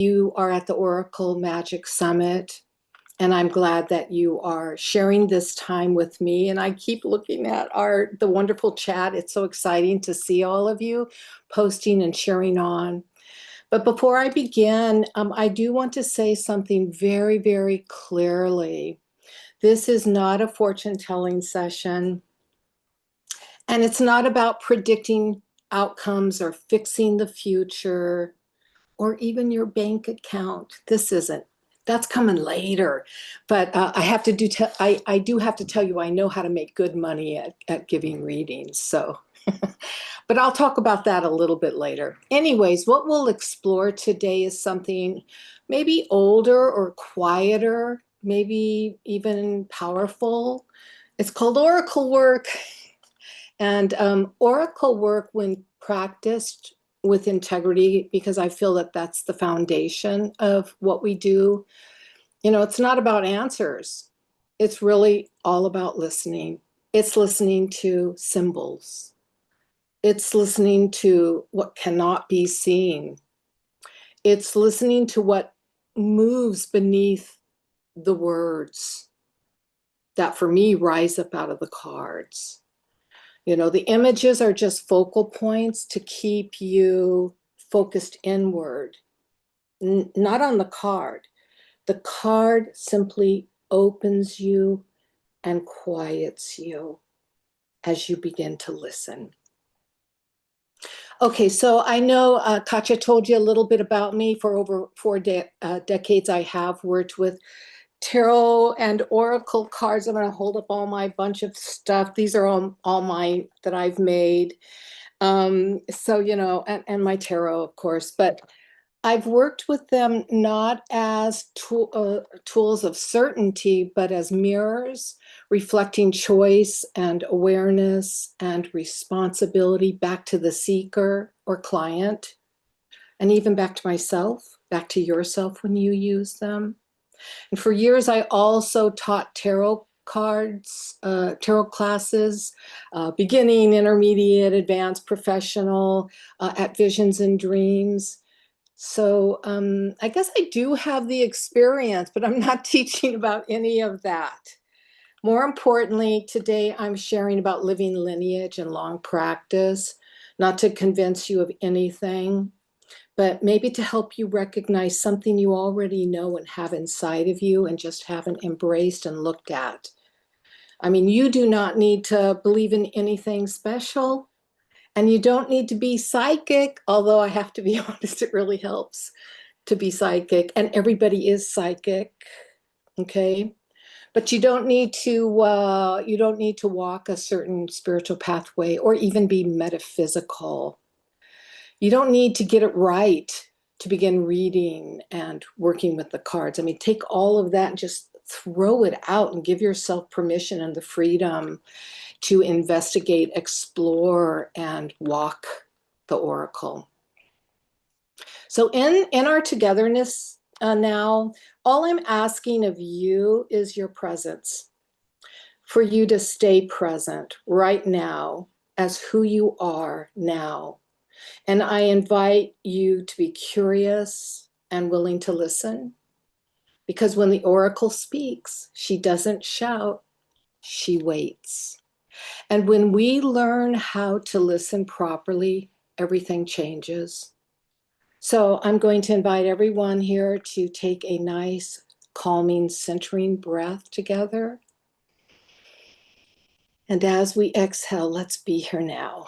You are at the Oracle Magic Summit, and I'm glad that you are sharing this time with me. And I keep looking at the wonderful chat. It's so exciting to see all of you posting and sharing on. But before I begin, I do want to say something very, very clearly. This is not a fortune-telling session, and it's not about predicting outcomes or fixing the future or even your bank account. This isn't. That's coming later. But I do have to tell you, I know how to make good money at giving readings. So, but I'll talk about that a little bit later. Anyways, what we'll explore today is something maybe older or quieter, maybe even powerful. It's called oracle work. And oracle work, when practiced with integrity, because I feel that that's the foundation of what we do, it's not about answers. It's really all about listening. It's listening to symbols. It's listening to what cannot be seen. It's listening to what moves beneath the words that, for me, rise up out of the cards. The images are just focal points to keep you focused inward, not on the card. The card simply opens you and quiets you as you begin to listen. Okay, so I know Katja told you a little bit about me. For over 4 decades, I have worked with tarot and oracle cards. I'm going to hold up all my bunch of stuff. These are all mine that I've made. And my tarot, of course, but I've worked with them not as tools of certainty, but as mirrors reflecting choice and awareness and responsibility back to the seeker or client, and even back to myself, back to yourself when you use them. And for years, I also taught tarot cards, tarot classes, beginning, intermediate, advanced, professional, at Visions and Dreams. So I guess I do have the experience, but I'm not teaching about any of that. More importantly, today I'm sharing about living lineage and long practice, not to convince you of anything, but maybe to help you recognize something you already know and have inside of you and just haven't embraced and looked at. I mean, you do not need to believe in anything special, and you don't need to be psychic, although I have to be honest, it really helps to be psychic, and everybody is psychic, okay? But you don't need to walk a certain spiritual pathway or even be metaphysical. You don't need to get it right to begin reading and working with the cards. I mean, take all of that and just throw it out and give yourself permission and the freedom to investigate, explore, and walk the oracle. So in our togetherness now, all I'm asking of you is your presence, for you to stay present right now as who you are now. And I invite you to be curious and willing to listen, because when the oracle speaks, she doesn't shout, she waits. And when we learn how to listen properly, everything changes. So I'm going to invite everyone here to take a nice, calming, centering breath together. And as we exhale, let's be here now,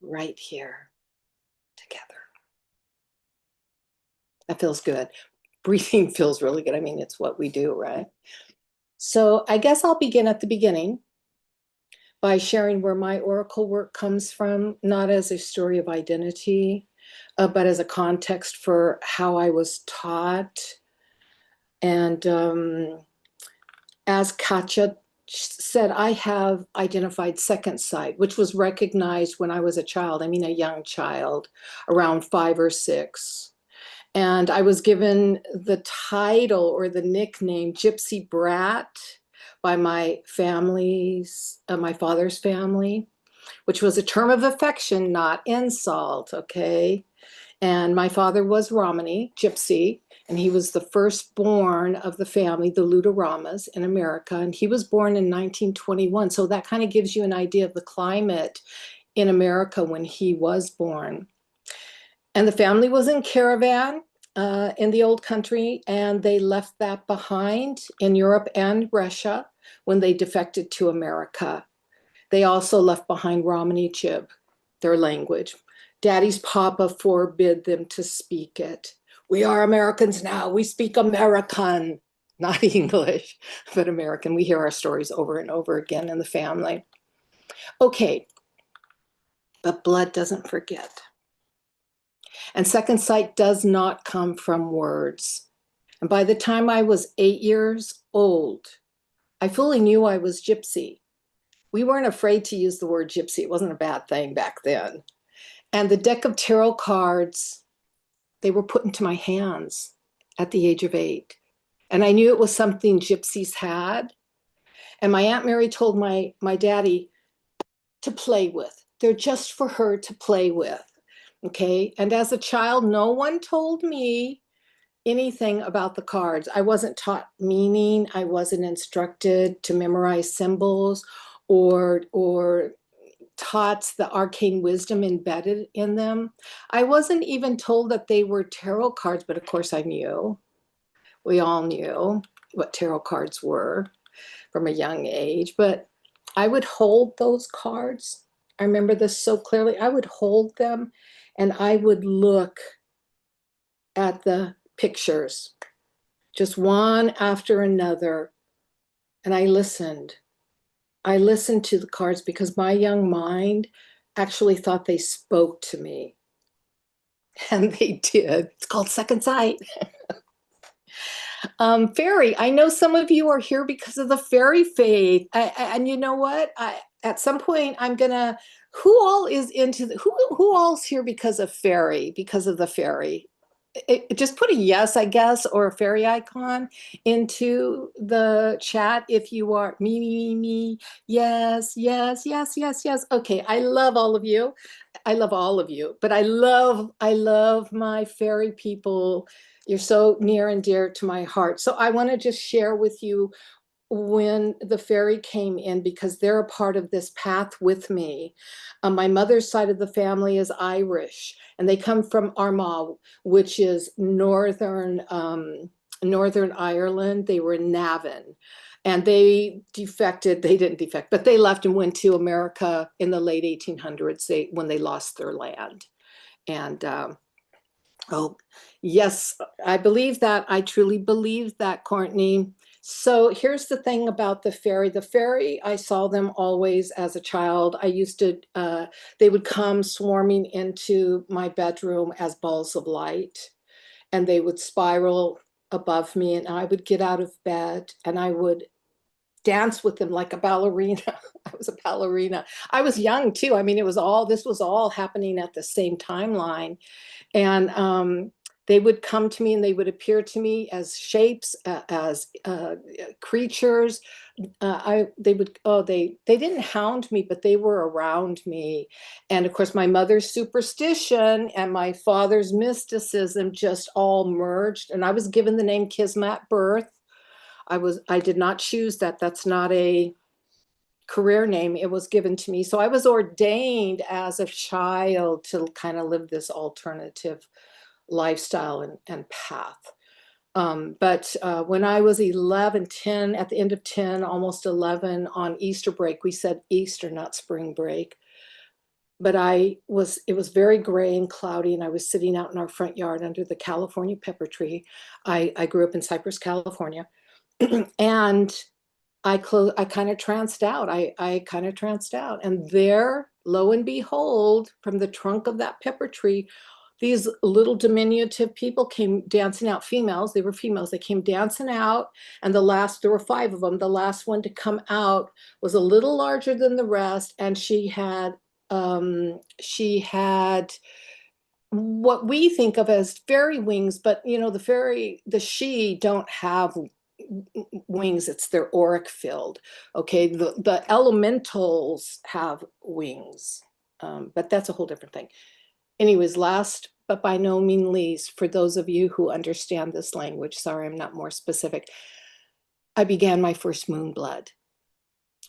right here, together. That feels good. Breathing feels really good. I mean, it's what we do, right? So I guess I'll begin at the beginning by sharing where my oracle work comes from, not as a story of identity, but as a context for how I was taught. And as Katja said, I have identified second sight, which was recognized when I was a child. I mean, a young child, around 5 or 6. And I was given the title or the nickname Gypsy Brat by my father's family, which was a term of affection, not insult, okay? And my father was Romani, Gypsy, and he was the firstborn of the family, the Ludaramas in America. And he was born in 1921. So that kind of gives you an idea of the climate in America when he was born. And the family was in caravan in the old country, and they left that behind in Europe and Russia when they defected to America. They also left behind Romani Chib, their language. Daddy's papa forbid them to speak it. We are Americans now. We speak American, not English, but American. We hear our stories over and over again in the family. Okay, but blood doesn't forget. And second sight does not come from words. And by the time I was 8 years old, I fully knew I was Gypsy. We weren't afraid to use the word Gypsy. It wasn't a bad thing back then. And the deck of tarot cards, they were put into my hands at the age of 8. And I knew it was something Gypsies had. And my Aunt Mary told my daddy to play with. They're just for her to play with. Okay. And as a child, no one told me anything about the cards. I wasn't taught meaning. I wasn't instructed to memorize symbols or taught the arcane wisdom embedded in them. I wasn't even told that they were tarot cards, but of course I knew. We all knew what tarot cards were from a young age, but I would hold those cards. I remember this so clearly. I would hold them and I would look at the pictures, just one after another, and I listened. I listened to the cards because my young mind actually thought they spoke to me. And they did. It's called second sight. Fairy, I know some of you are here because of the fairy faith. And you know what? At some point, I'm gonna. Who all is into who all's here because of fairy? Because of the fairy? Just put a yes, I guess, or a fairy icon into the chat if you are me. Yes, yes, yes, yes, yes. Okay, I love all of you. I love all of you, but I love my fairy people. You're so near and dear to my heart. So I want to just share with you when the fairy came in because they're a part of this path with me. My mother's side of the family is Irish, and they come from Armagh, which is Northern Ireland. They were in Navan, and they defected. They didn't defect, but they left and went to America in the late 1800s. When they lost their land, and oh yes, I believe that. I truly believe that, Courtney. So here's the thing about the fairy. The fairy, I saw them always as a child. I used to, they would come swarming into my bedroom as balls of light, and they would spiral above me, and I would get out of bed and I would dance with them like a ballerina. I was a ballerina. I was young too. I mean, this was all happening at the same timeline. And they would come to me and they would appear to me as shapes, as creatures. They didn't hound me, but they were around me. And of course, my mother's superstition and my father's mysticism just all merged. And I was given the name Kisma at birth. I did not choose that. That's not a career name. It was given to me. So I was ordained as a child to kind of live this alternative lifestyle and path. But when I was 11, 10, at the end of 10, almost 11 on Easter break, we said Easter, not spring break. But it was very gray and cloudy, and I was sitting out in our front yard under the California pepper tree. I grew up in Cypress, California. And I kind of tranced out. I kind of tranced out. And there, lo and behold, from the trunk of that pepper tree, these little diminutive people came dancing out, females. They were females. They came dancing out. And there were 5 of them. The last one to come out was a little larger than the rest. And she had what we think of as fairy wings, but the she don't have wings. It's their auric field. Okay, the elementals have wings, but that's a whole different thing. Anyways, last but by no means least, for those of you who understand this language, sorry, I'm not more specific, I began my first moon blood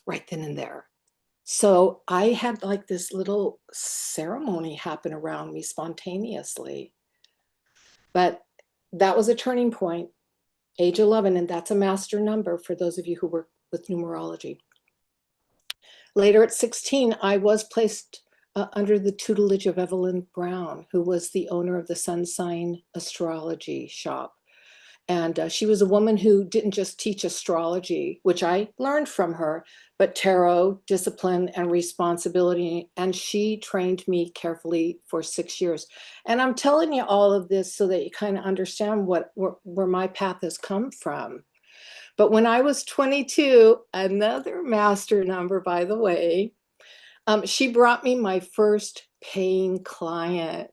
right then and there. So I had like this little ceremony happen around me spontaneously. But that was a turning point, age 11, and that's a master number for those of you who work with numerology. Later at 16, I was placed under the tutelage of Evelyn Brown, who was the owner of the Sun Sign Astrology shop. And she was a woman who didn't just teach astrology, which I learned from her, but tarot, discipline, and responsibility. And she trained me carefully for 6 years. And I'm telling you all of this so that you kind of understand where my path has come from. But when I was 22, another master number, by the way, she brought me my first paying client.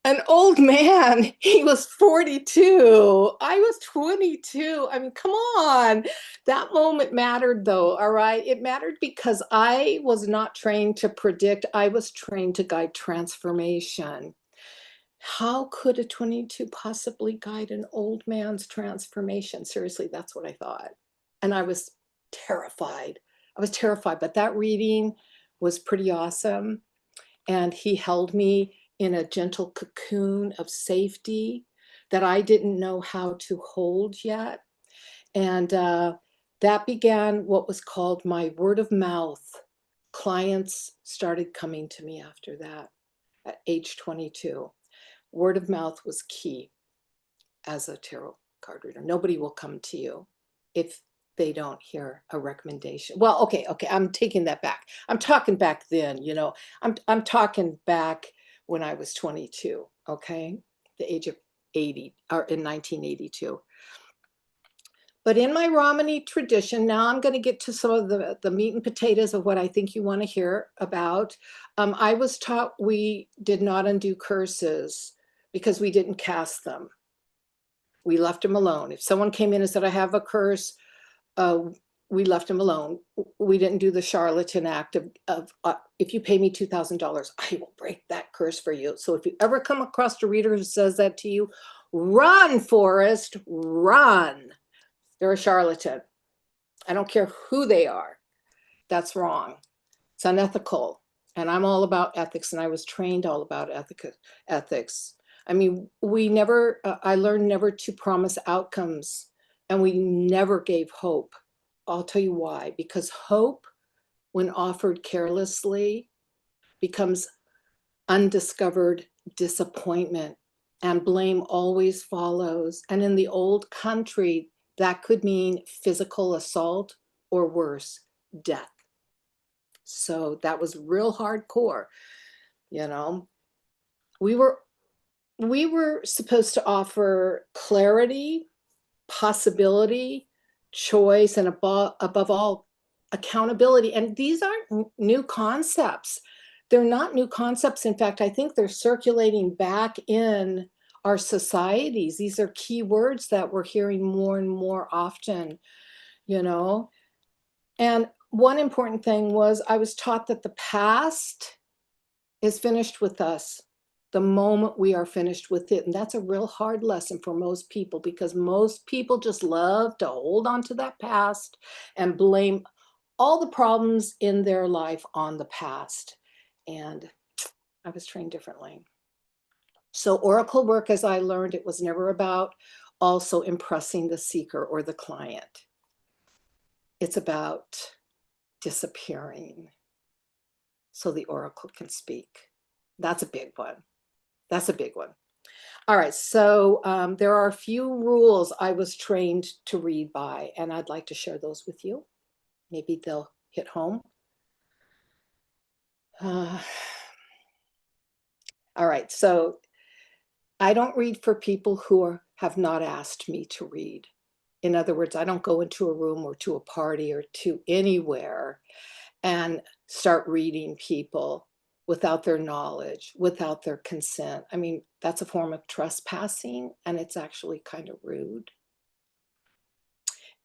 An old man. He was 42. I was 22. I mean, come on. That moment mattered, though, all right? It mattered because I was not trained to predict. I was trained to guide transformation. How could a 22 possibly guide an old man's transformation? Seriously, that's what I thought. And I was terrified. I was terrified, but that reading was pretty awesome. And he held me in a gentle cocoon of safety that I didn't know how to hold yet. And that began what was called my word of mouth. Clients started coming to me after that at age 22. Word of mouth was key as a tarot card reader. Nobody will come to you if they don't hear a recommendation. Well, okay, I'm taking that back. I'm talking back then, you know. I'm talking back when I was 22, okay? The age of 80, or in 1982. But in my Romani tradition, now I'm going to get to some of the meat and potatoes of what I think you want to hear about. I was taught we did not undo curses because we didn't cast them. We left them alone. If someone came in and said, I have a curse, we left him alone. We didn't do the charlatan act of if you pay me $2,000, I will break that curse for you. So if you ever come across a reader who says that to you, run, Forrest, run. They're a charlatan. I don't care who they are. That's wrong. It's unethical. And I'm all about ethics, and I was trained all about ethics. I mean, I learned never to promise outcomes, and we never gave hope. I'll tell you why. Because hope, when offered carelessly, becomes undiscovered disappointment, and blame always follows. And in the old country, that could mean physical assault or worse, death. So that was real hardcore, you know. We were supposed to offer clarity, possibility, choice, and above all, accountability. And these aren't new concepts. They're not new concepts. In fact, I think they're circulating back in our societies. These are key words that we're hearing more and more often, you know. And one important thing was I was taught that the past is finished with us the moment we are finished with it. And that's a real hard lesson for most people, because most people just love to hold on to that past and blame all the problems in their life on the past. And I was trained differently. So oracle work, as I learned, it was never about also impressing the seeker or the client. It's about disappearing so the oracle can speak. That's a big one. That's a big one. All right, so there are a few rules I was trained to read by, and I'd like to share those with you. Maybe they'll hit home. All right, so I don't read for people who have not asked me to read. In other words, I don't go into a room or to a party or to anywhere and start reading people without their knowledge, without their consent. I mean, that's a form of trespassing, and it's actually kind of rude.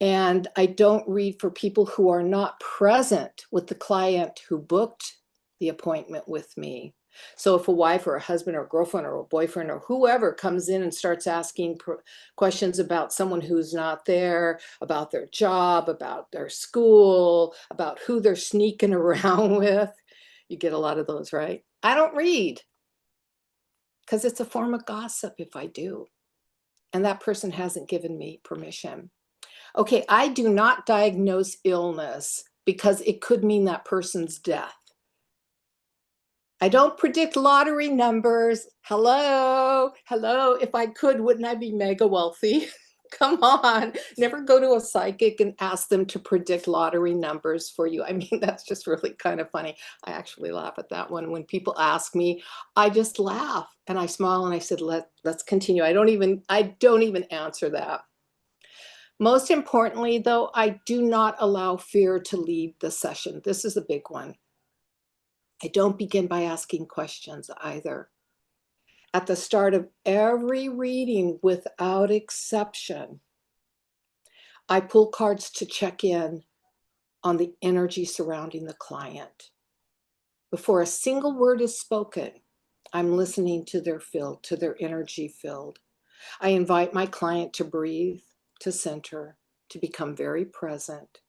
And I don't read for people who are not present with the client who booked the appointment with me. So if a wife or a husband or a girlfriend or a boyfriend or whoever comes in and starts asking questions about someone who's not there, about their job, about their school, about who they're sneaking around with, you get a lot of those, right? I don't read because it's a form of gossip if I do. And that person hasn't given me permission. Okay, I do not diagnose illness because it could mean that person's death. I don't predict lottery numbers. Hello, hello. If I could, wouldn't I be mega wealthy? Come on. Never go to a psychic and ask them to predict lottery numbers for you. I mean, that's just really kind of funny. I actually laugh at that one. When people ask me, I just laugh and I smile and I said, let's continue. I don't even answer that. Most importantly, though, I do not allow fear to lead the session. This is a big one. I don't begin by asking questions either. At the start of every reading, without exception, I pull cards to check in on the energy surrounding the client. Before a single word is spoken, I'm listening to their field, to their energy field. I invite my client to breathe, to center, to become very present.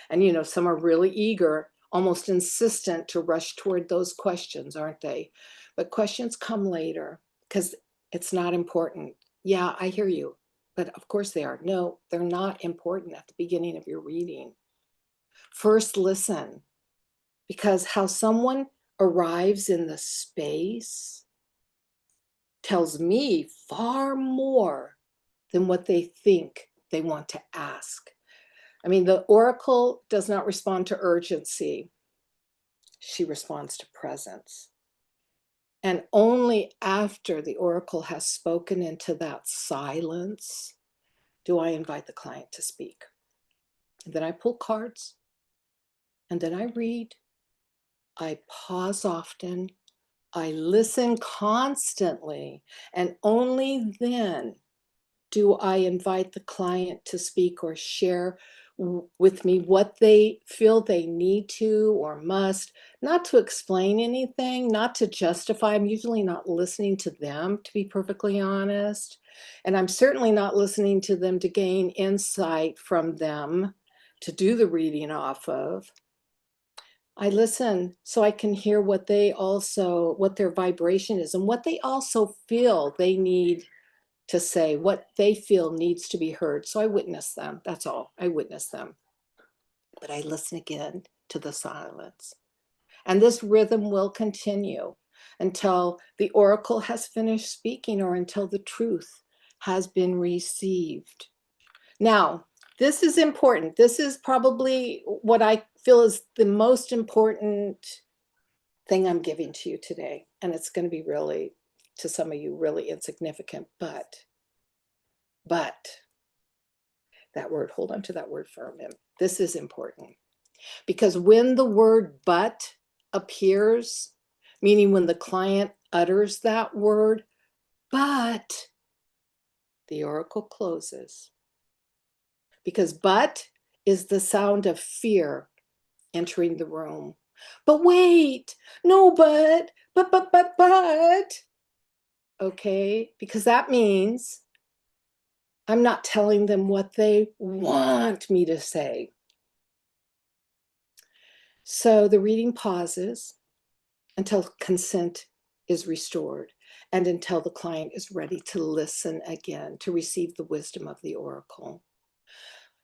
And you know, some are really eager, almost insistent to rush toward those questions, aren't they? But questions come later because it's not important. Yeah, I hear you, but of course they are. No, they're not important at the beginning of your reading. First, listen, because how someone arrives in the space tells me far more than what they think they want to ask. I mean, the oracle does not respond to urgency. She responds to presence. And only after the oracle has spoken into that silence do I invite the client to speak. And then I pull cards, and then I read. I pause often. I listen constantly, and only then do I invite the client to speak or share with me what they feel they need to or must, not to explain anything, not to justify. I'm usually not listening to them, to be perfectly honest. And I'm certainly not listening to them to gain insight from them to do the reading off of. I listen so I can hear what their vibration is and what they also feel they need to say, what they feel needs to be heard. So I witness them. That's all. I witness them. But I listen again to the silence. And this rhythm will continue until the oracle has finished speaking or until the truth has been received. Now, this is important. This is probably what I feel is the most important thing I'm giving to you today. And it's going to be really, to some of you, really insignificant, but that word, hold on to that word for a minute. This is important because when the word but appears, meaning when the client utters that word, but the oracle closes. Because but is the sound of fear entering the room. But wait, no, but. Okay, because that means I'm not telling them what they want me to say. So the reading pauses until consent is restored and until the client is ready to listen again, to receive the wisdom of the oracle.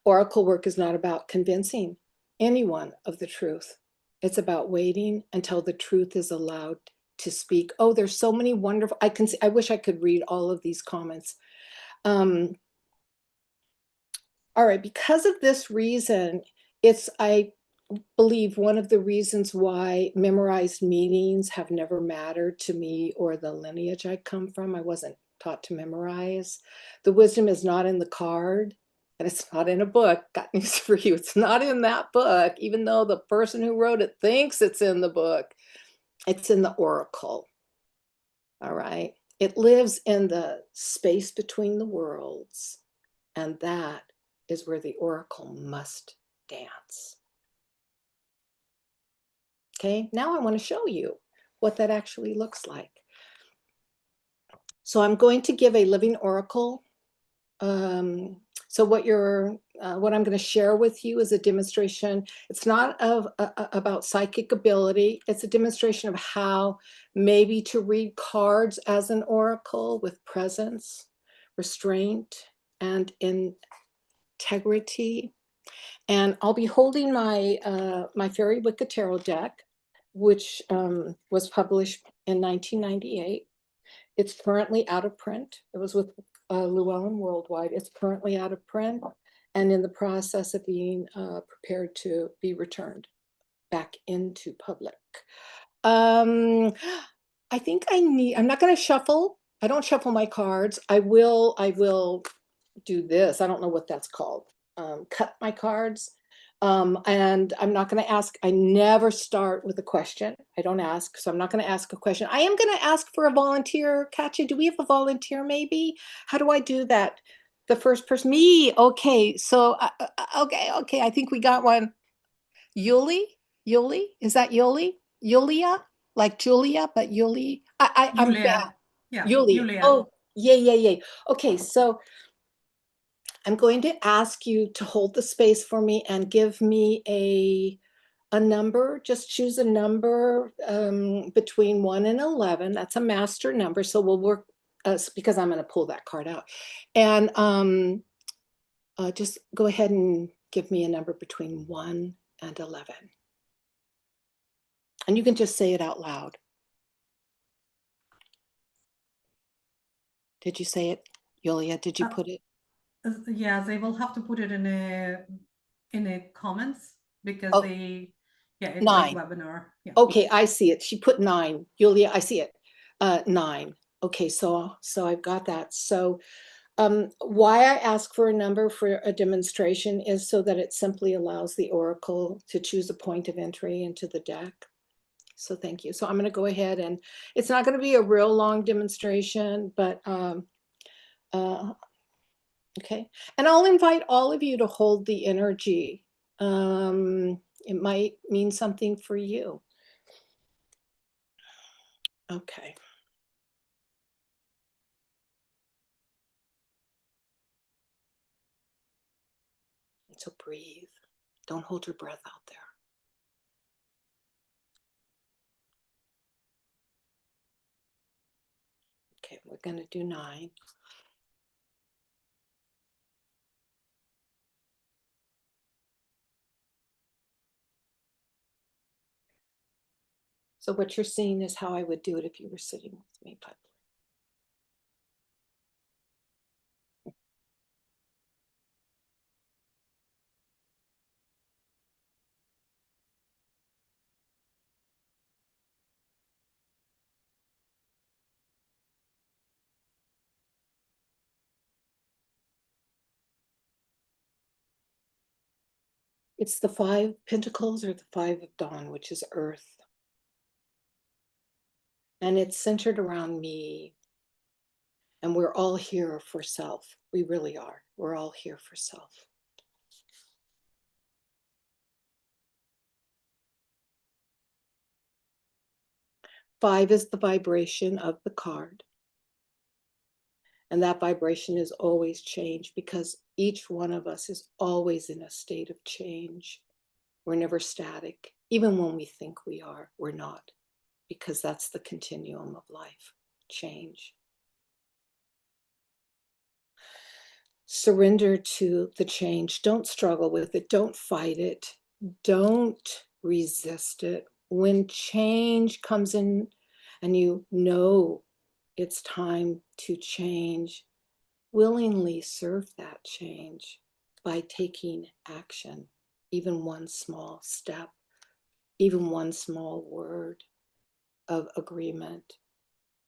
Oracle work is not about convincing anyone of the truth. It's about waiting until the truth is allowed to speak. Oh, there's so many wonderful, I wish I could read all of these comments. All right, because of this reason, I believe one of the reasons why memorized meanings have never mattered to me or the lineage I come from. I wasn't taught to memorize. The wisdom is not in the card and it's not in a book. Got news for you. It's not in that book, even though the person who wrote it thinks it's in the book. It's in the oracle. All right. It lives in the space between the worlds, and that is where the oracle must dance. Okay, now I want to show you what that actually looks like. So I'm going to give a living oracle. So what I'm going to share with you is a demonstration. It's not about psychic ability. It's a demonstration of how maybe to read cards as an oracle with presence, restraint, and integrity. And I'll be holding my Fairy Wicca Tarot deck, which was published in 1998. It's currently out of print. It was with Llewellyn Worldwide. It's currently out of print and in the process of being prepared to be returned back into public. I think I'm not going to shuffle. I don't shuffle my cards. I will do this. I don't know what that's called. Cut my cards. And I'm not going to ask. I never start with a question. I don't ask. So I'm not going to ask a question. I am going to ask for a volunteer. Katya, do we have a volunteer maybe? How do I do that? The first person, me. Okay. So, okay. I think we got one. Yuli? Is that Yuli? Yulia? Like Julia, but Yuli? I'm bad. Julia. Yeah, Yuli. Julia. Oh, yay. Okay, so I'm going to ask you to hold the space for me and give me a number. Just choose a number between 1 and 11. That's a master number. So we'll work because I'm going to pull that card out. And just go ahead and give me a number between 1 and 11. And you can just say it out loud. Did you say it, Yulia? Did you put it? Yeah, they will have to put it in a comments because Oh, it's 9. like webinar. Yeah. Okay, I see it. She put 9. Yulia, I see it. 9. Okay, so I've got that. So why I ask for a number for a demonstration is so that it simply allows the oracle to choose a point of entry into the deck. So thank you. So I'm going to go ahead, and it's not going to be a real long demonstration, but okay. And I'll invite all of you to hold the energy. It might mean something for you. Okay. So breathe. Don't hold your breath out there. Okay, we're going to do 9. So what you're seeing is how I would do it if you were sitting with me, but it's the 5 Pentacles or the 5 of Dawn, which is Earth. And it's centered around me. And we're all here for self. We really are. We're all here for self. Five is the vibration of the card. And that vibration is always change because each one of us is always in a state of change. We're never static. Even when we think we are, we're not, because that's the continuum of life, change. Surrender to the change. Don't struggle with it. Don't fight it. Don't resist it. When change comes in and you know it's time to change, willingly serve that change by taking action, even one small step, even one small word of agreement,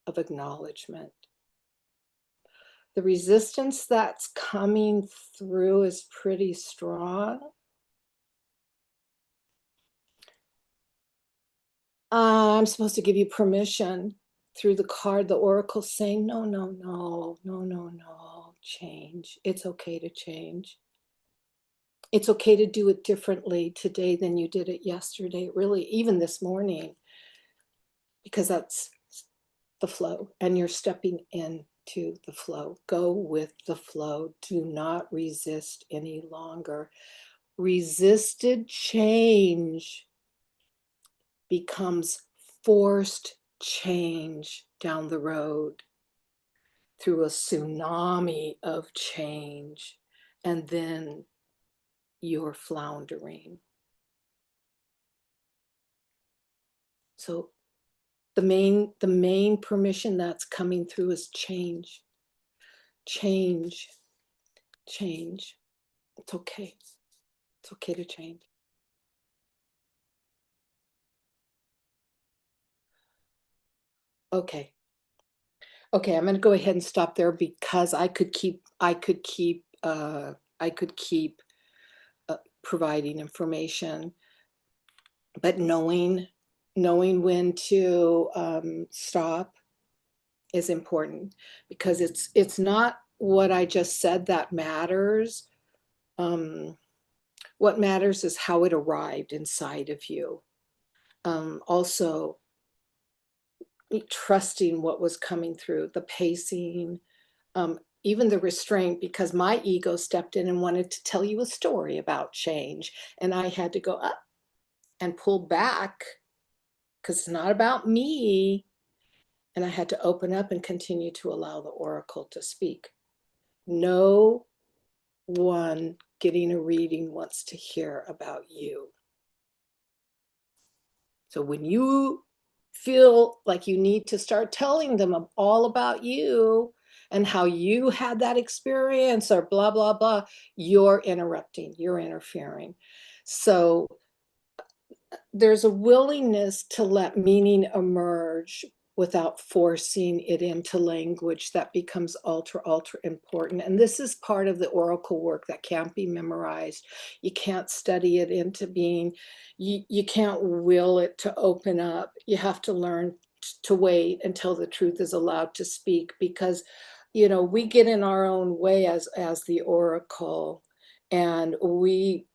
of acknowledgement. The resistance that's coming through is pretty strong. I'm supposed to give you permission through the card, the oracle saying, no, change. It's okay to change. It's okay to do it differently today than you did it yesterday. Really, even this morning, because that's the flow, and you're stepping into the flow. Go with the flow. Do not resist any longer. Resisted change becomes forced change down the road through a tsunami of change, and then you're floundering. So the main permission that's coming through is change. Change. Change. It's okay. It's okay to change. Okay. Okay, I'm going to go ahead and stop there because I could keep providing information, but knowing when to stop is important, because it's not what I just said that matters. What matters is how it arrived inside of you. Also, trusting what was coming through, the pacing, even the restraint, because my ego stepped in and wanted to tell you a story about change. And I had to go up and pull back because it's not about me. And I had to open up and continue to allow the oracle to speak. No one getting a reading wants to hear about you. So when you feel like you need to start telling them all about you and how you had that experience or blah, blah, blah, you're interrupting, you're interfering. So there's a willingness to let meaning emerge without forcing it into language that becomes ultra important. And this is part of the oracle work that can't be memorized. You can't study it into being, you can't will it to open up. You have to learn to wait until the truth is allowed to speak, because we get in our own way as the oracle, and we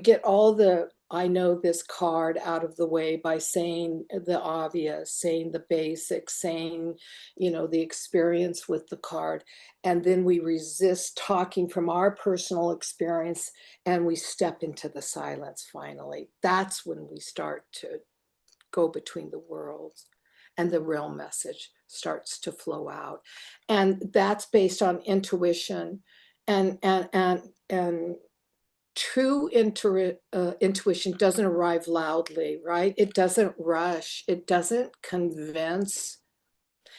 get all the I know this card out of the way by saying the obvious, saying the basics, saying, the experience with the card. And then we resist talking from our personal experience, and we step into the silence finally. That's when we start to go between the worlds and the real message starts to flow out. And that's based on intuition and true intuition doesn't arrive loudly, right? It doesn't rush, it doesn't convince,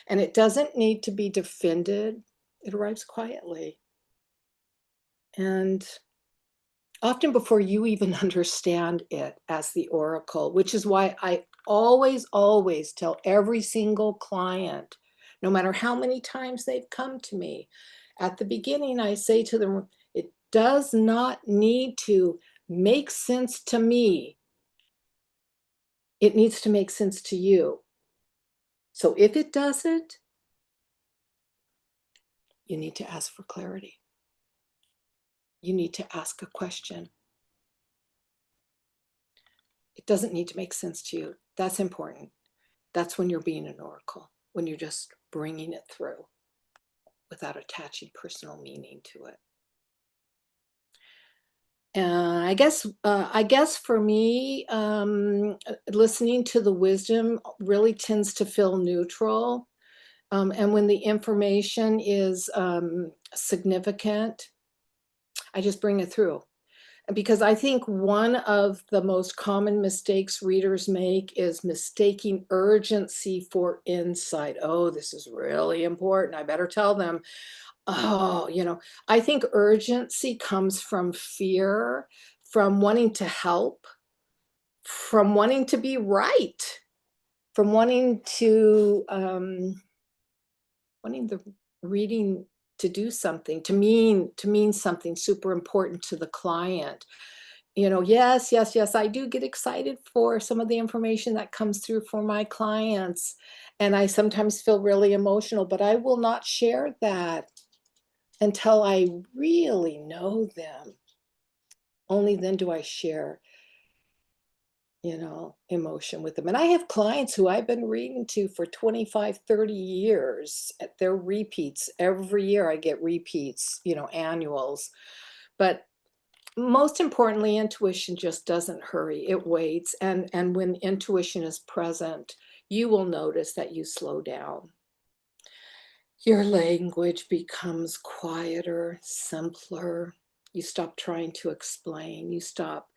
and it doesn't need to be defended. It arrives quietly. And often before you even understand it as the oracle, which is why I always tell every single client, no matter how many times they've come to me, at the beginning, I say to them, it does not need to make sense to me. It needs to make sense to you. So if it doesn't, you need to ask for clarity. You need to ask a question. It doesn't need to make sense to you. That's important. That's when you're being an oracle, when you're just bringing it through without attaching personal meaning to it. And I guess for me, listening to the wisdom really tends to feel neutral. And when the information is significant, I just bring it through. Because I think one of the most common mistakes readers make is mistaking urgency for insight. Oh, this is really important. I better tell them. Oh, I think urgency comes from fear, from wanting to help, from wanting to be right, from wanting the reading to do something, to mean something super important to the client. Yes, I do get excited for some of the information that comes through for my clients. And I sometimes feel really emotional, but I will not share that until I really know them. Only then do I share. emotion with them. And I have clients who I've been reading to for 25, 30 years. They're repeats. Every year I get repeats, annuals. But most importantly, intuition just doesn't hurry. It waits. And when intuition is present, you will notice that you slow down. Your language becomes quieter, simpler. You stop trying to explain. You stop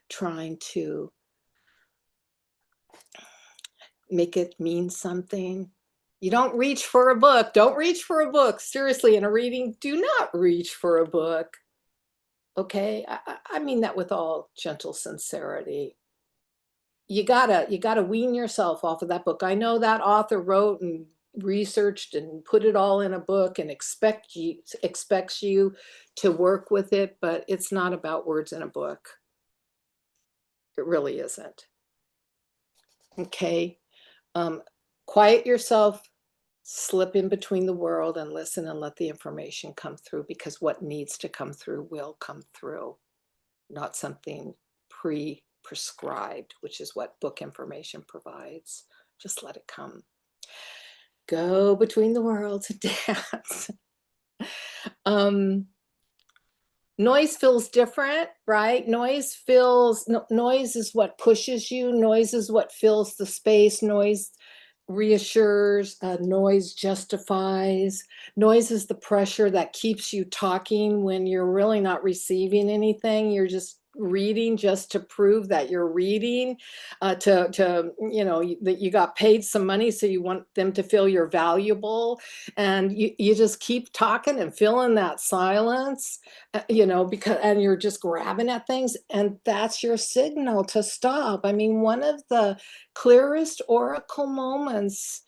trying to make it mean something. You don't reach for a book. Don't reach for a book. Seriously, in a reading, do not reach for a book. Okay? I mean that with all gentle sincerity. You gotta wean yourself off of that book. I know that author wrote and researched and put it all in a book and expects you to work with it, but it's not about words in a book. It really isn't. Okay? Quiet yourself, slip in between the world and listen and let the information come through, because what needs to come through will come through, not something prescribed, which is what book information provides. Just let it come. Go between the worlds and dance. Noise feels different, right? Noise is what pushes you. Noise is what fills the space. Noise reassures, noise justifies. Noise is the pressure that keeps you talking when you're really not receiving anything. You're just reading just to prove that you're reading, that you got paid some money, so you want them to feel you're valuable. And you just keep talking and filling that silence, and you're just grabbing at things. And that's your signal to stop. I mean, one of the clearest oracle moments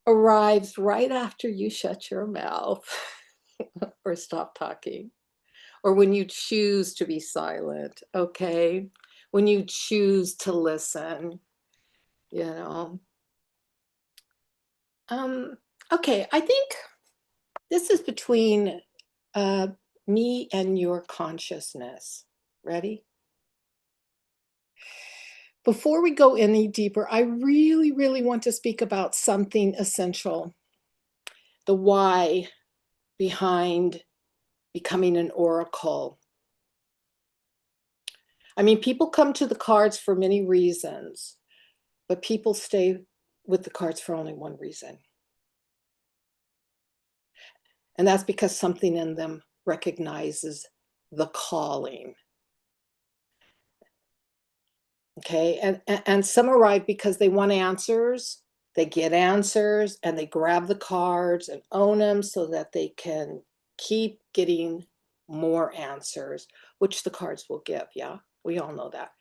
arrives right after you shut your mouth or stop talking, or when you choose to be silent, okay? When you choose to listen, you know. Okay, I think this is between me and your consciousness. Ready? Before we go any deeper, I really, really want to speak about something essential. The why behind becoming an oracle. I mean, people come to the cards for many reasons, but people stay with the cards for only one reason. And that's because something in them recognizes the calling. Okay, and some arrive because they want answers. They get answers and they grab the cards and own them so that they can keep getting more answers, which the cards will give. Yeah, we all know that.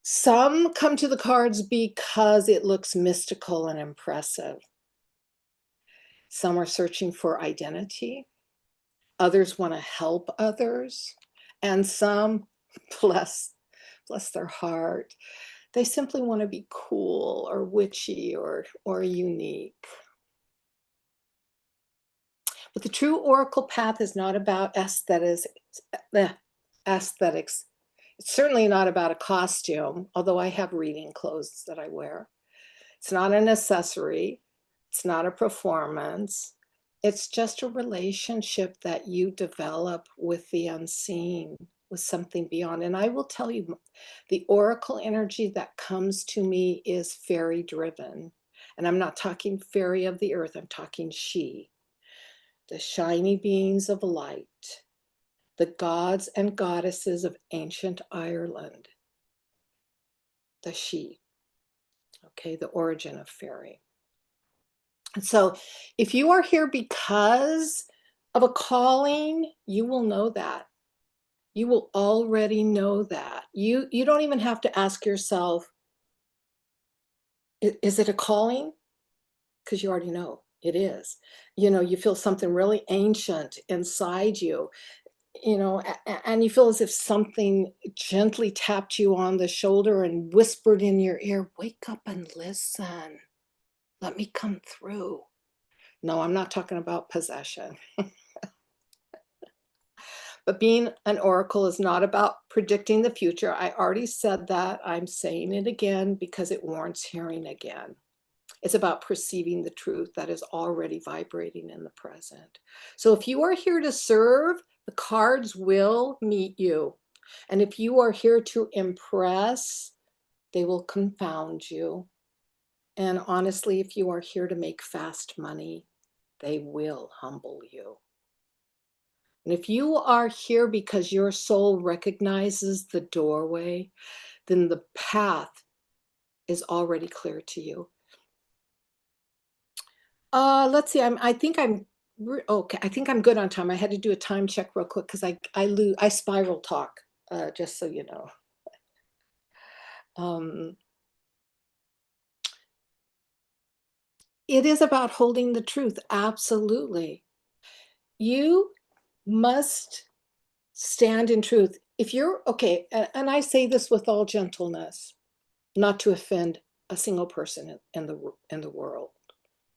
Some come to the cards because it looks mystical and impressive. Some are searching for identity. Others want to help others. And some, bless their heart, they simply want to be cool or witchy or unique. But the true oracle path is not about aesthetics. Aesthetics. It's certainly not about a costume, although I have reading clothes that I wear. It's not an accessory. It's not a performance. It's just a relationship that you develop with the unseen, with something beyond. And I will tell you, the oracle energy that comes to me is fairy driven. And I'm not talking fairy of the earth, I'm talking she, the shiny beings of light, the gods and goddesses of ancient Ireland, the she, okay, the origin of fairy. And so if you are here because of a calling, you will know that. You will already know that. You don't even have to ask yourself, is it a calling? Because you already know it is. You feel something really ancient inside you, and you feel as if something gently tapped you on the shoulder and whispered in your ear, wake up and listen. Let me come through. No, I'm not talking about possession. But being an oracle is not about predicting the future. I already said that. I'm saying it again because it warrants hearing again. It's about perceiving the truth that is already vibrating in the present. So if you are here to serve, the cards will meet you. And if you are here to impress, they will confound you. And honestly, if you are here to make fast money, they will humble you. And if you are here because your soul recognizes the doorway, then the path is already clear to you. Let's see. I think I'm okay. I think I'm good on time. I had to do a time check real quick because I spiral talk. Just so you know. It is about holding the truth. Absolutely. You must stand in truth. If you're okay, and I say this with all gentleness, not to offend a single person in the world,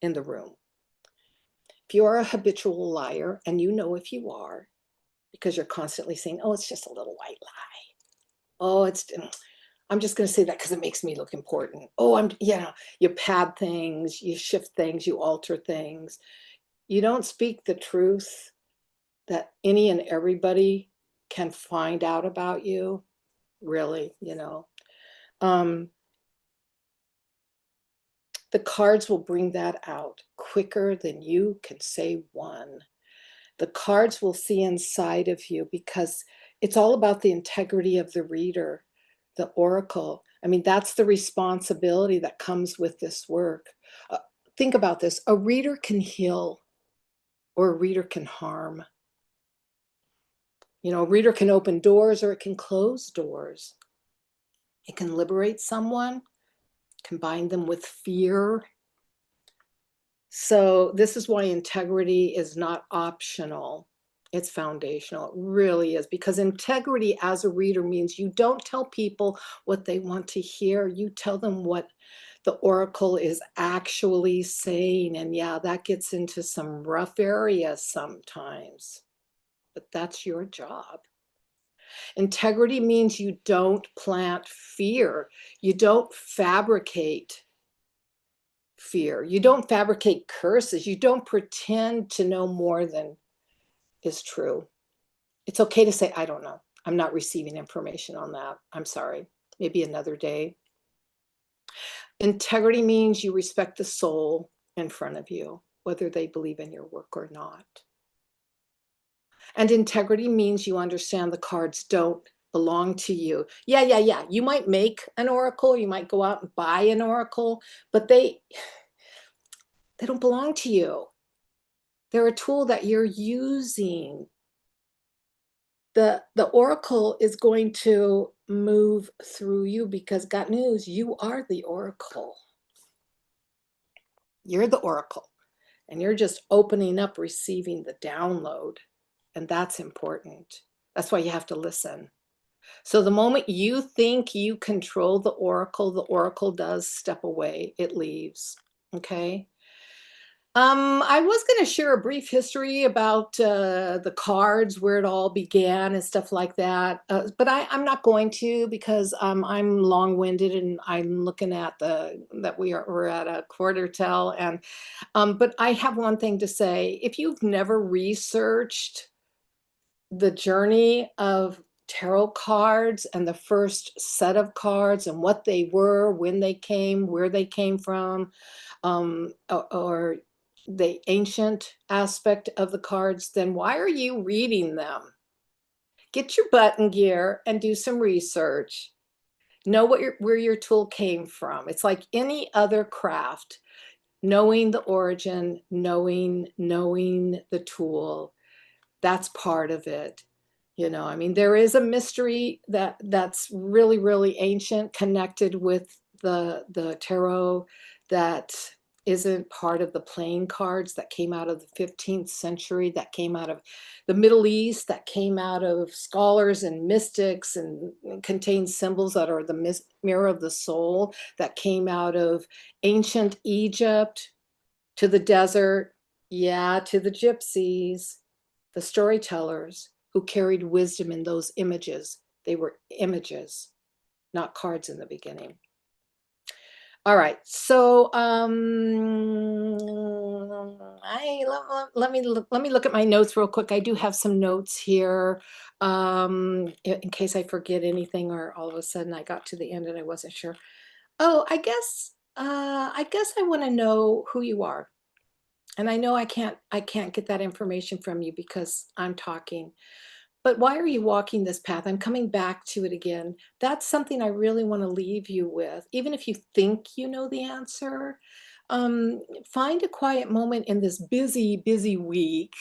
in the room. If you are a habitual liar, and you know if you are, because you're constantly saying, "Oh, it's just a little white lie. Oh, I'm just going to say that because it makes me look important. Oh, you pad things, you shift things, you alter things. You don't speak the truth that any and everybody can find out about you, really, the cards will bring that out quicker than you can say one. The cards will see inside of you because it's all about the integrity of the reader, the oracle. I mean, that's the responsibility that comes with this work. Think about this. A reader can heal or a reader can harm. A reader can open doors or it can close doors. It can liberate someone, combine them with fear. So this is why integrity is not optional. It's foundational. It really is, because integrity as a reader means you don't tell people what they want to hear. You tell them what the oracle is actually saying. And yeah, that gets into some rough areas sometimes, but that's your job. Integrity means you don't plant fear. You don't fabricate fear. You don't fabricate curses. You don't pretend to know more than is true. It's okay to say, I don't know. I'm not receiving information on that. I'm sorry. Maybe another day. Integrity means you respect the soul in front of you, whether they believe in your work or not. And integrity means you understand the cards don't belong to you. Yeah. You might make an oracle. You might go out and buy an oracle, but they don't belong to you. They're a tool that you're using. The oracle is going to move through you because, got news, you are the oracle. You're the oracle, and you're just opening up, receiving the download, and that's important. That's why you have to listen. So the moment you think you control the oracle does step away. It leaves. Okay. I was going to share a brief history about the cards, where it all began and stuff like that. But I'm not going to, because I'm long-winded and I'm looking at that we're at a quarter till. And but I have one thing to say. If you've never researched the journey of tarot cards and the first set of cards and what they were, when they came, where they came from, or the ancient aspect of the cards, then why are you reading them? Get your butt in gear and do some research. Know where your tool came from. It's like any other craft. Knowing the origin, knowing the tool, that's part of it. I mean, there is a mystery that's really, really ancient, connected with the tarot, that isn't part of the playing cards, that came out of the 15th century, that came out of the Middle East, that came out of scholars and mystics, and contains symbols that are the mirror of the soul, that came out of ancient Egypt to the desert, to the gypsies, the storytellers who carried wisdom in those images. They were images, not cards in the beginning. All right, so let me look at my notes real quick. I do have some notes here, in case I forget anything, or all of a sudden I got to the end and I wasn't sure. Oh, I guess I want to know who you are. And I know I can't get that information from you because I'm talking. But why are you walking this path? I'm coming back to it again. That's something I really want to leave you with. Even if you think you know the answer, find a quiet moment in this busy, busy week,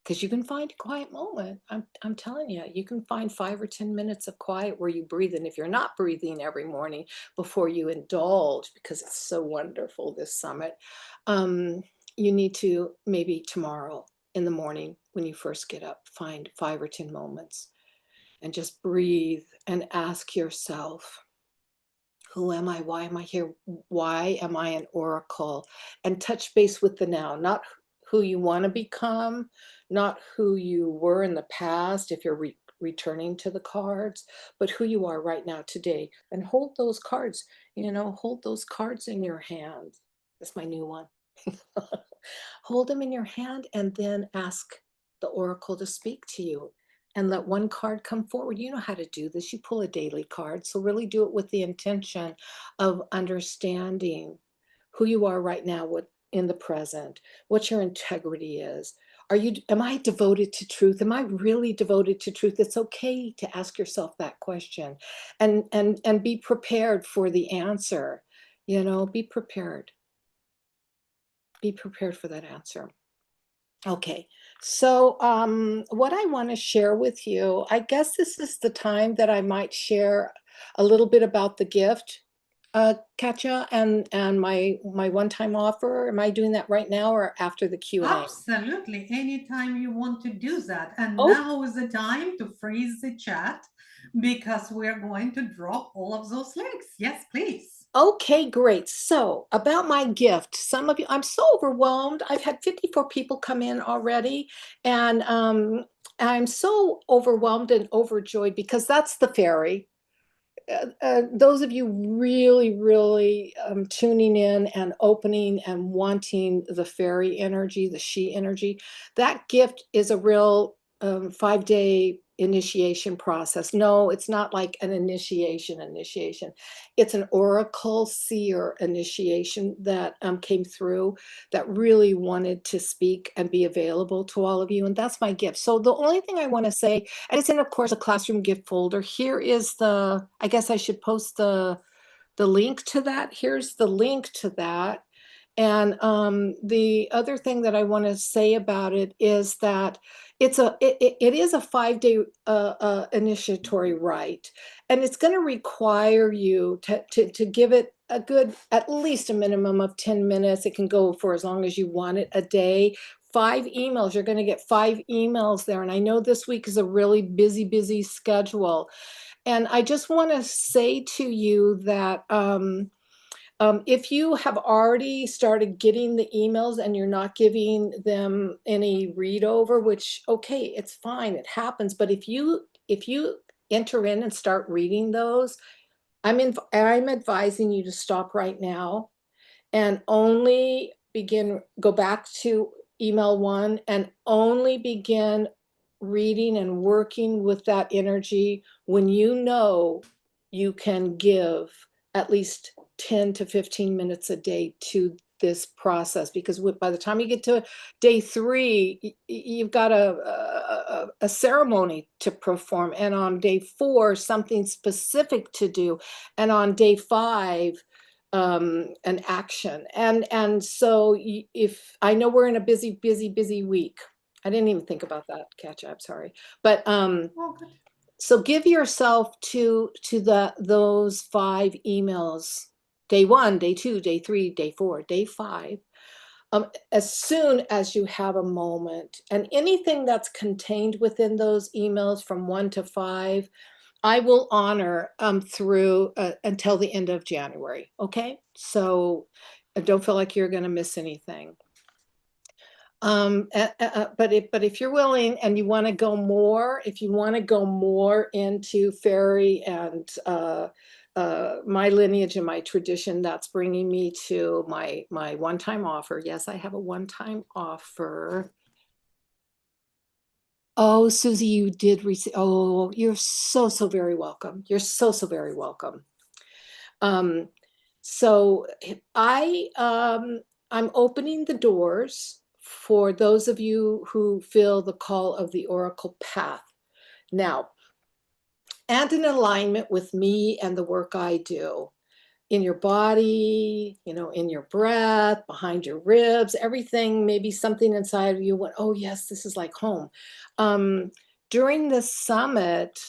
because you can find a quiet moment. I'm telling you, you can find 5 or 10 minutes of quiet where you breathe. And if you're not breathing every morning before you indulge, because it's so wonderful, this summit, um, you need to maybe tomorrow in the morning when you first get up, find 5 or 10 moments and just breathe and ask yourself, who am I? Why am I here? Why am I an oracle? And touch base with the now, not who you want to become, not who you were in the past, if you're returning to the cards, but who you are right now today. And hold those cards, hold those cards in your hand. That's my new one. Hold them in your hand and then ask the oracle to speak to you and let one card come forward. You know how to do this. You pull a daily card. So really do it with the intention of understanding who you are right now, what in the present, what your integrity is. Am I devoted to truth? Am I really devoted to truth? It's okay to ask yourself that question and be prepared for the answer. Be prepared. Be prepared for that answer. Okay, so what I want to share with you, I guess this is the time that I might share a little bit about the gift, Katja, and my one-time offer. Am I doing that right now or after the Q&A? Absolutely. Anytime you want to do that. And Oh, now is the time to freeze the chat because we're going to drop all of those links. Yes, please. okay, great. So about my gift, some of you, I'm so overwhelmed. I've had 54 people come in already, and I'm so overwhelmed and overjoyed because that's the fairy. Those of you really, really tuning in and opening and wanting the fairy energy, the she energy, that gift is a real 5-day initiation process. No, it's not like an initiation. It's an oracle seer initiation that came through that really wanted to speak and be available to all of you. And that's my gift. So the only thing I want to say, and it's in, of course, a classroom gift folder. Here is I guess I should post the link to that. Here's the link to that. And the other thing that I want to say about it is that it is a 5-day initiatory rite, and it's going to require you to give it a good, at least a minimum of 10 minutes. It can go for as long as you want it a day. 5 emails. You're going to get 5 emails there. And I know this week is a really busy, busy schedule. And I just want to say to you that if you have already started getting the emails and you're not giving them any read over, which, okay, it's fine, it happens. But if you enter in and start reading those, I'm advising you to stop right now and only go back to email 1 and only begin reading and working with that energy when you know you can give at least 10 to 15 minutes a day to this process, because by the time you get to day 3, you've got a ceremony to perform, and on day 4 something specific to do, and on day 5 an action. And so if I know we're in a busy, busy, busy week. I didn't even think about that, Katja, I'm sorry. But Oh, good. so give yourself to those 5 emails, day 1, day 2, day 3, day 4, day 5, as soon as you have a moment. And anything that's contained within those emails from 1 to 5, I will honor through until the end of January. Okay, so don't feel like you're going to miss anything. But if you're willing and you want to go more, if you want to go more into fairy and my lineage and my tradition, that's bringing me to my one-time offer. Yes, I have a one-time offer. Oh, Susie, you did receive. Oh, you're so very welcome. You're so very welcome. Um, so I'm opening the doors for those of you who feel the call of the Oracle path. Now, and in alignment with me and the work I do in your body, in your breath, behind your ribs, everything, maybe something inside of you went, oh yes, this is like home. During this summit,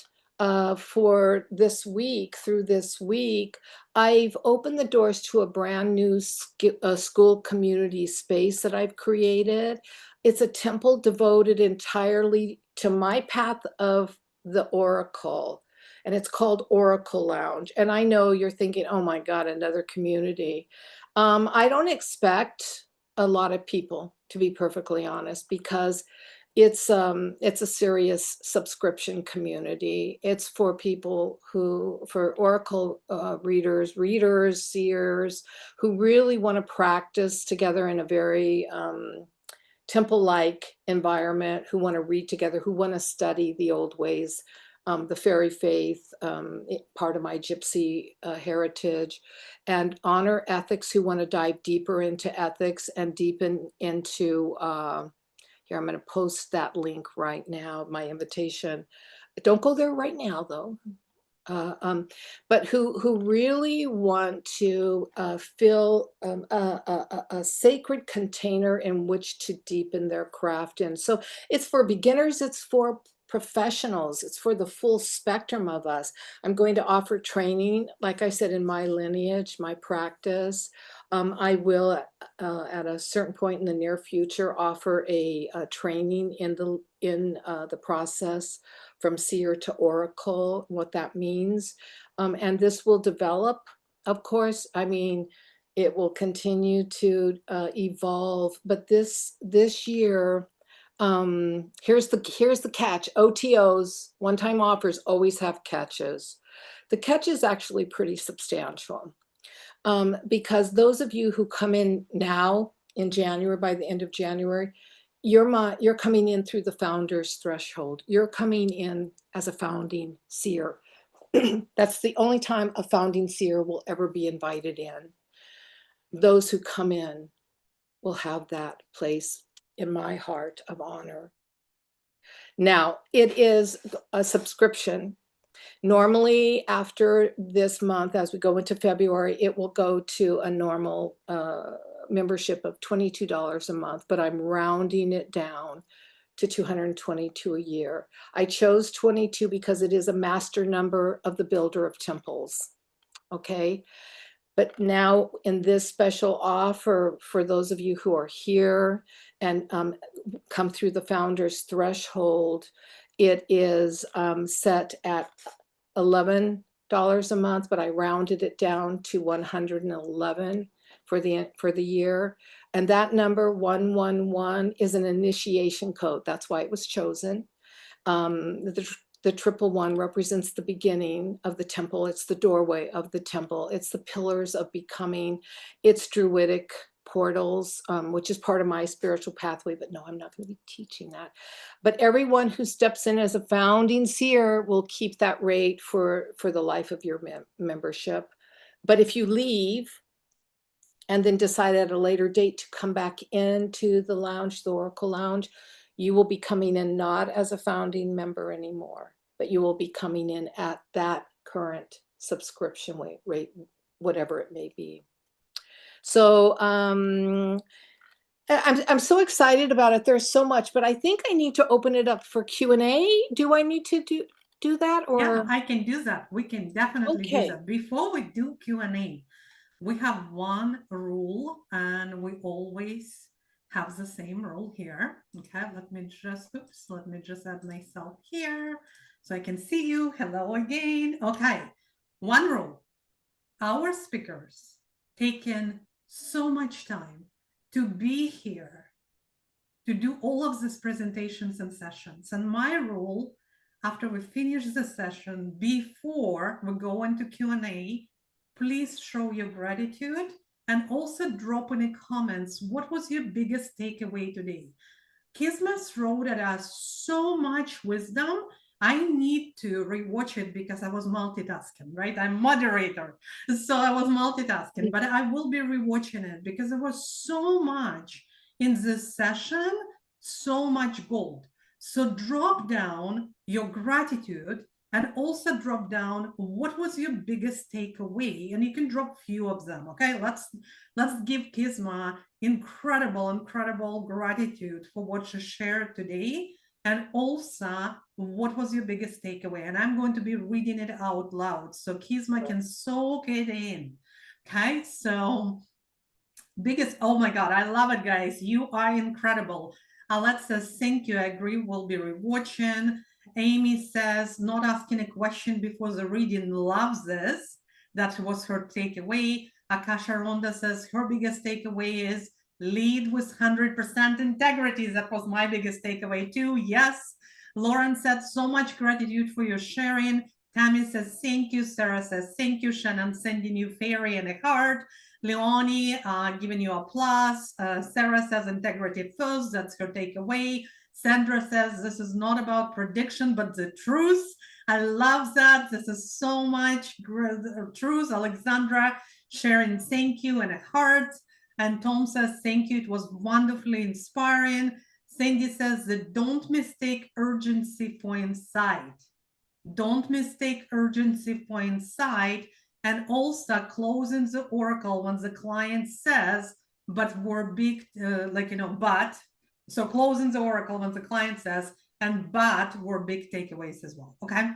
for this week, through this week, I've opened the doors to a brand new school community space that I've created. It's a temple devoted entirely to my path of the Oracle, and it's called Oracle Lounge. And I know you're thinking, oh my God, another community. I don't expect a lot of people, to be perfectly honest, because it's a serious subscription community. It's for people for Oracle readers, seers, who really want to practice together in a very temple-like environment, who want to read together, who want to study the old ways, the fairy faith, part of my gypsy heritage, and honor ethics, who want to dive deeper into ethics and deepen into here, I'm going to post that link right now, my invitation. Don't go there right now, though. But who really want to fill a sacred container in which to deepen their craft in. So it's for beginners, it's for professionals, it's for the full spectrum of us. I'm going to offer training, like I said, in my lineage, my practice. I will, at a certain point in the near future, offer a training in the process from seer to oracle, what that means. And this will develop, of course. I mean, it will continue to evolve. But this year, here's the catch. OTOs, one-time offers, always have catches. The catch is actually pretty substantial, because those of you who come in now in January, by the end of January, you're coming in through the founder's threshold. You're coming in as a founding seer. That's the only time a founding seer will ever be invited in. Those who come in will have that place in my heart of honor. Now, it is a subscription. Normally, after this month, as we go into February, it will go to a normal membership of $22 a month, but I'm rounding it down to $222 a year. I chose 22 because it is a master number of the builder of temples. Okay. But now in this special offer, for those of you who are here and come through the founder's threshold, it is set at $11 a month, but I rounded it down to 111 for the year. And that number 111 is an initiation code. That's why it was chosen. The 111 represents the beginning of the temple. It's the doorway of the temple. It's the pillars of becoming. It's druidic portals, which is part of my spiritual pathway, but no, I'm not going to be teaching that. But everyone who steps in as a founding seer will keep that rate for the life of your membership. But if you leave and then decide at a later date to come back into the lounge, the Oracle Lounge, you will be coming in not as a founding member anymore, but you will be coming in at that current subscription rate, whatever it may be. So I'm so excited about it. There's so much, but I think I need to open it up for Q&A. Do I need to do that, or? Yeah, I can do that. We can definitely do Okay. that. Before we do Q&A, we have one rule, and we always have the same rule here. Okay, let me just add myself here so I can see you. Hello again. Okay, one rule. Our speakers taken so much time to be here to do all of these presentations and sessions. And my rule, after we finish the session, before we go into Q&A, please show your gratitude and also drop in the comments, what was your biggest takeaway today? Kismas wrote at us so much wisdom. I need to rewatch it because I was multitasking, right? I'm moderator, so I was multitasking, but I will be rewatching it because there was so much in this session, so much gold. So drop down your gratitude and also drop down what was your biggest takeaway, and you can drop few of them. Okay, let's give Kisma incredible gratitude for what she shared today, and also what was your biggest takeaway. And I'm going to be reading it out loud so Kisma can soak it in. Okay, so biggest, oh my God, I love it, guys. You are incredible. Alex says, thank you. I agree. We'll be rewatching. Amy says, not asking a question before the reading, loves this. That was her takeaway. Akasha Ronda says, her biggest takeaway is lead with 100% integrity. That was my biggest takeaway too. Yes. Lauren said, so much gratitude for your sharing. Tammy says, thank you. Sarah says, thank you. Shannon sending you fairy and a heart. Leonie giving you applause. Sarah says integrity first. That's her takeaway. Sandra says this is not about prediction, but the truth. I love that. This is so much truth. Alexandra sharing thank you and a heart. And Tom says thank you. It was wonderfully inspiring. Cindy says that don't mistake urgency for insight. Don't mistake urgency for insight. And also closing the oracle when the client says, but we're big, but. So closing the oracle when the client says, and but were big takeaways as well. Okay.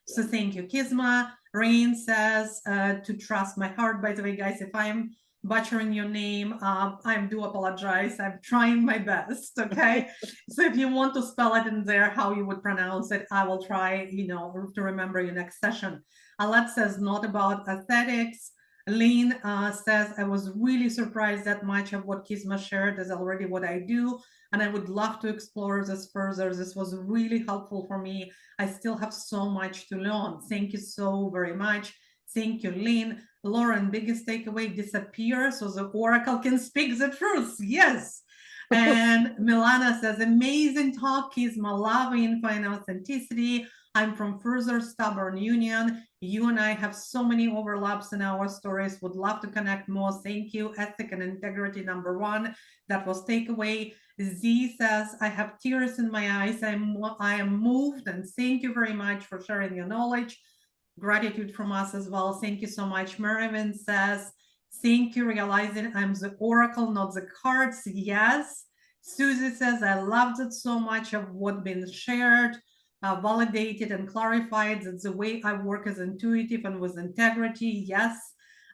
So thank you, Kisma. Rain says to trust my heart. By the way, guys, if I'm butchering your name, I do apologize. I'm trying my best. Okay. So if you want to spell it in there, how you would pronounce it, I will try, to remember your next session. Alet says not about aesthetics. Lean says, I was really surprised that much of what Kisma shared is already what I do, and I would love to explore this further. This was really helpful for me. I still have so much to learn. Thank you so very much. Thank you, Lean. Lauren, biggest takeaway, disappear so the oracle can speak the truth. Yes. And Milana says, amazing talk, Kisma, love, info, and authenticity. I'm from Further Stubborn Union. You and I have so many overlaps in our stories. Would love to connect more. Thank you. Ethic and integrity, number one. That was takeaway. Z says, I have tears in my eyes. I am moved, and thank you very much for sharing your knowledge. Gratitude from us as well. Thank you so much. Merriman says, thank you, realizing I'm the oracle, not the cards. Yes. Susie says, I loved it so much of what been shared. Validated and clarified that the way I work is intuitive and with integrity. Yes.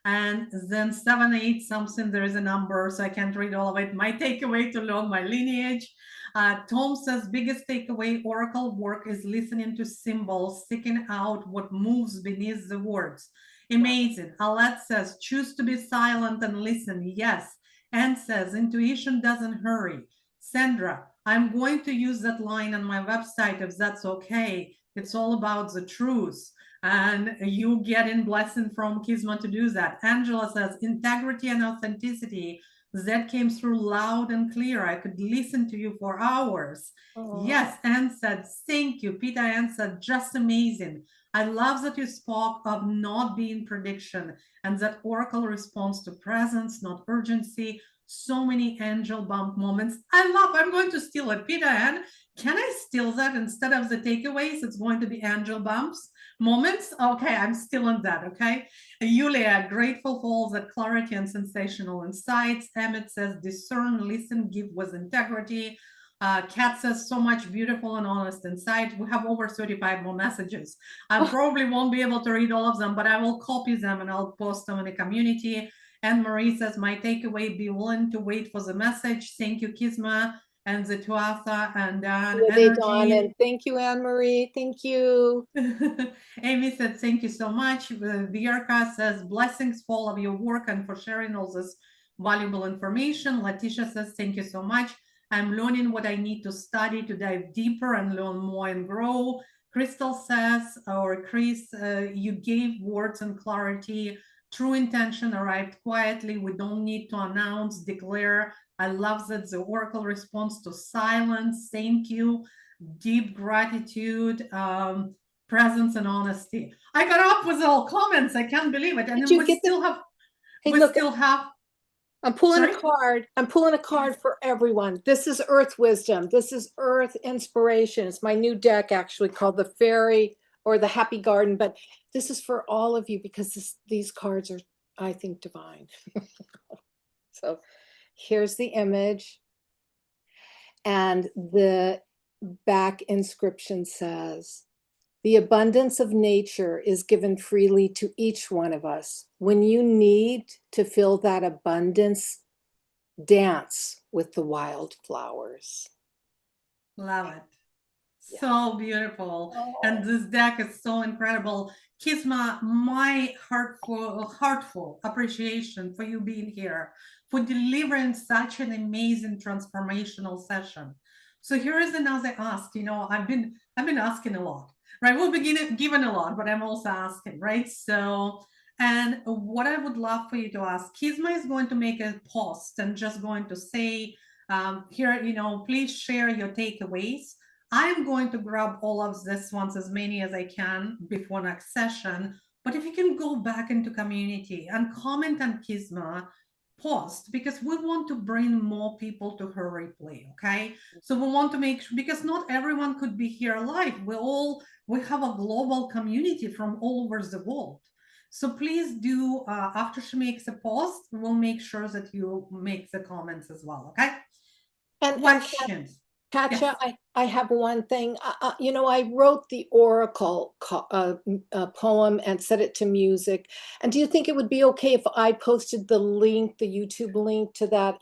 And then 7-8 something, there is a number, so I can't read all of it. My takeaway to learn my lineage. Tom says, biggest takeaway, oracle work is listening to symbols, seeking out what moves beneath the words. Amazing. Alet says, choose to be silent and listen. Yes. And says, intuition doesn't hurry. Sandra, I'm going to use that line on my website if that's okay. It's all about the truth. And you get in blessing from Kisma to do that. Angela says, integrity and authenticity. That came through loud and clear. I could listen to you for hours. Aww. Yes, Anne said, thank you. Peter Anne said, just amazing. I love that you spoke of not being prediction and that oracle responds to presence, not urgency. So many angel bump moments. I'm going to steal it. Peter Ann, can I steal that instead of the takeaways? It's going to be angel bumps moments. Okay, I'm stealing that. Okay. Yulia, grateful for all that clarity and sensational insights. Emmett says, discern, listen, give with integrity. Kat says, so much beautiful and honest insight. We have over 35 more messages. I probably won't be able to read all of them, but I will copy them and I'll post them in the community. And Marie says, my takeaway, be willing to wait for the message. Thank you, Kisma and the Tuatha and Dawn, and thank you, Anne-Marie. Thank you. Amy said, thank you so much. Vierka says, blessings for all of your work and for sharing all this valuable information. Letitia says, thank you so much. I'm learning what I need to study to dive deeper and learn more and grow. Crystal says, or Chris, you gave words and clarity. True intention arrived quietly. We don't need to announce, declare. I love that the Oracle responds to silence. Thank you. Deep gratitude, presence, and honesty. I got up with all comments. I can't believe it. And Did then you we get still have, Hey, we look, still have. I'm pulling a Sorry? card. I'm pulling a card for everyone. This is Earth Wisdom. This is Earth Inspiration. It's my new deck actually called the Fairy or the Happy Garden, but this is for all of you because these cards are, I think, divine. So here's the image. And the back inscription says, the abundance of nature is given freely to each one of us. When you need to fill that abundance, dance with the wildflowers. Love it. Yeah. So beautiful. Oh. And this deck is so incredible. Kisma, my heartful appreciation for you being here, for delivering such an amazing transformational session. So here is another ask. You know, I've been asking a lot, right? We'll begin given a lot, but I'm also asking, right? So, and what I would love for you to ask, Kisma is going to make a post and just going to say, here, you know, please share your takeaways. I'm going to grab all of this ones, as many as I can before next session. But if you can go back into community and comment on Kisma post, because we want to bring more people to her replay, okay? So we want to make sure, because not everyone could be here live. We have a global community from all over the world. So please do, after she makes a post, we'll make sure that you make the comments as well, okay? And Questions. Katja, yes. I have one thing. You know, I wrote the Oracle poem and set it to music. And do you think it would be okay if I posted the link, the YouTube link to that,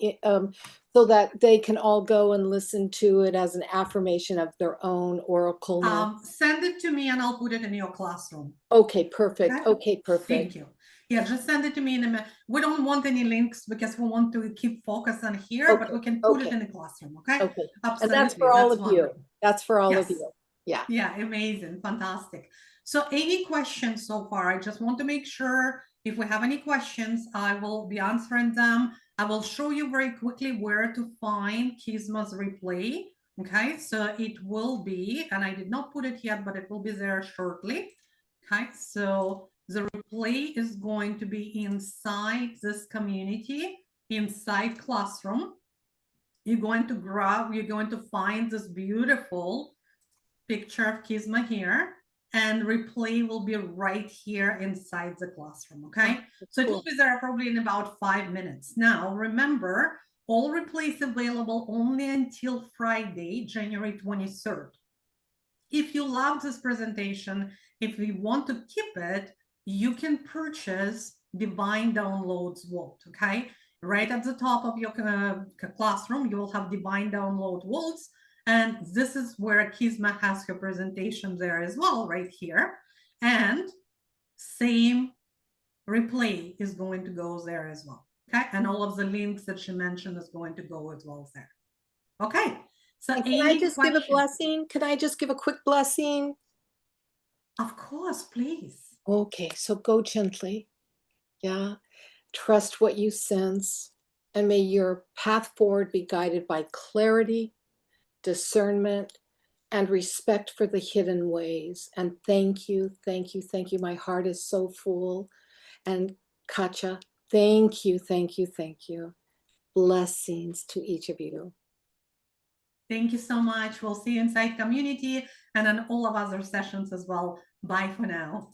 so that they can all go and listen to it as an affirmation of their own Oracle? Send it to me and I'll put it in your classroom. Okay, perfect. Okay, perfect. Thank you. Yeah, just send it to me in a minute. We don't want any links because we want to keep focus on here, okay, but we can put it in the classroom, okay? Okay. Absolutely. And that's for all of you. That's for all of you. Yeah. Yeah, amazing. Fantastic. So any questions so far? I just want to make sure if we have any questions, I will be answering them. I will show you very quickly where to find Kisma's replay. Okay, so it will be, and I did not put it yet, but it will be there shortly. Okay, so the replay is going to be inside this community, inside Classroom. You're going to find this beautiful picture of Kisma here, and replay will be right here inside the classroom, okay? So it will be there probably in about 5 minutes. Now, remember, all replays available only until Friday, January 23rd. If you love this presentation, if you want to keep it, you can purchase Divine Downloads Vault, okay? Right at the top of your classroom, you will have Divine Download Vaults. And this is where Kisma has her presentation there as well, right here. And same replay is going to go there as well, okay? And all of the links that she mentioned is going to go as well there. Okay, so can I just give a blessing? Can I just give a quick blessing? Of course, please. Okay, so go gently. Yeah, trust what you sense, and may your path forward be guided by clarity, discernment, and respect for the hidden ways. And thank you, thank you, thank you. My heart is so full. And Katja, thank you, thank you, thank you. Blessings to each of you. Thank you so much. We'll see you inside community and on all of other sessions as well. Bye for now.